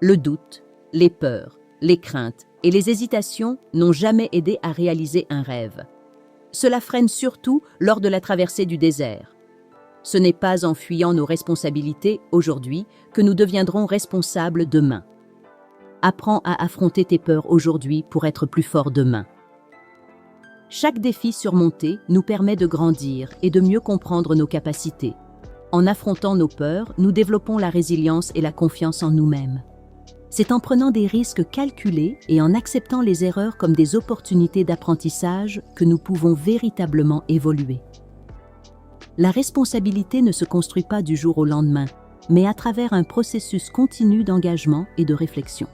Le doute, les peurs, les craintes et les hésitations n'ont jamais aidé à réaliser un rêve. Cela freine surtout lors de la traversée du désert. Ce n'est pas en fuyant nos responsabilités aujourd'hui que nous deviendrons responsables demain. Apprends à affronter tes peurs aujourd'hui pour être plus fort demain. Chaque défi surmonté nous permet de grandir et de mieux comprendre nos capacités. En affrontant nos peurs, nous développons la résilience et la confiance en nous-mêmes. C'est en prenant des risques calculés et en acceptant les erreurs comme des opportunités d'apprentissage que nous pouvons véritablement évoluer. La responsabilité ne se construit pas du jour au lendemain, mais à travers un processus continu d'engagement et de réflexion.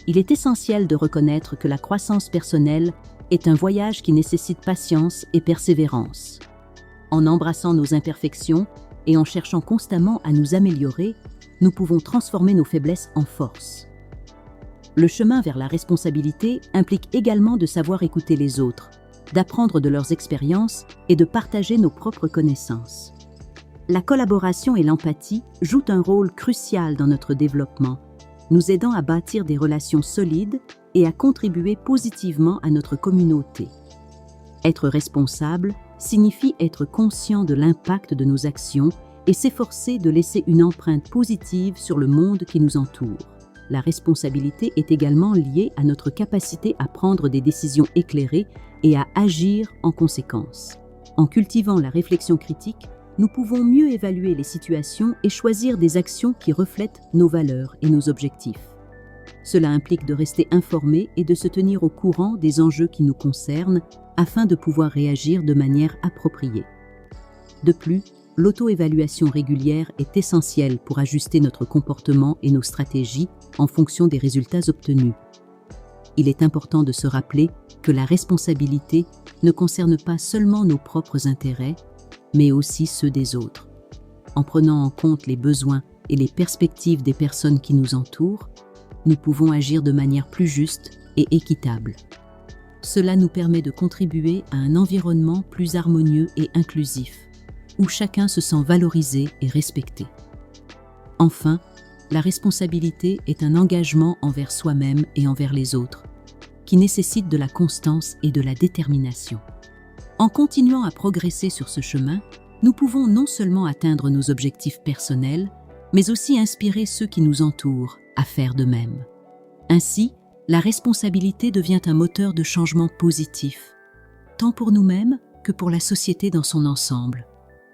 Il est essentiel de reconnaître que la croissance personnelle est un voyage qui nécessite patience et persévérance. En embrassant nos imperfections et en cherchant constamment à nous améliorer, nous pouvons transformer nos faiblesses en force. Le chemin vers la responsabilité implique également de savoir écouter les autres, d'apprendre de leurs expériences et de partager nos propres connaissances. La collaboration et l'empathie jouent un rôle crucial dans notre développement, nous aidant à bâtir des relations solides et à contribuer positivement à notre communauté. Être responsable signifie être conscient de l'impact de nos actions et s'efforcer de laisser une empreinte positive sur le monde qui nous entoure. La responsabilité est également liée à notre capacité à prendre des décisions éclairées et à agir en conséquence. En cultivant la réflexion critique, nous pouvons mieux évaluer les situations et choisir des actions qui reflètent nos valeurs et nos objectifs. Cela implique de rester informé et de se tenir au courant des enjeux qui nous concernent afin de pouvoir réagir de manière appropriée. De plus, l'auto-évaluation régulière est essentielle pour ajuster notre comportement et nos stratégies en fonction des résultats obtenus. Il est important de se rappeler que la responsabilité ne concerne pas seulement nos propres intérêts, mais aussi ceux des autres. En prenant en compte les besoins et les perspectives des personnes qui nous entourent, nous pouvons agir de manière plus juste et équitable. Cela nous permet de contribuer à un environnement plus harmonieux et inclusif, où chacun se sent valorisé et respecté. Enfin, la responsabilité est un engagement envers soi-même et envers les autres, qui nécessite de la constance et de la détermination. En continuant à progresser sur ce chemin, nous pouvons non seulement atteindre nos objectifs personnels, mais aussi inspirer ceux qui nous entourent à faire de même. Ainsi, la responsabilité devient un moteur de changement positif, tant pour nous-mêmes que pour la société dans son ensemble.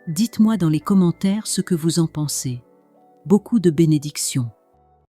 Dites-moi dans les commentaires ce que vous en pensez. Beaucoup de bénédictions.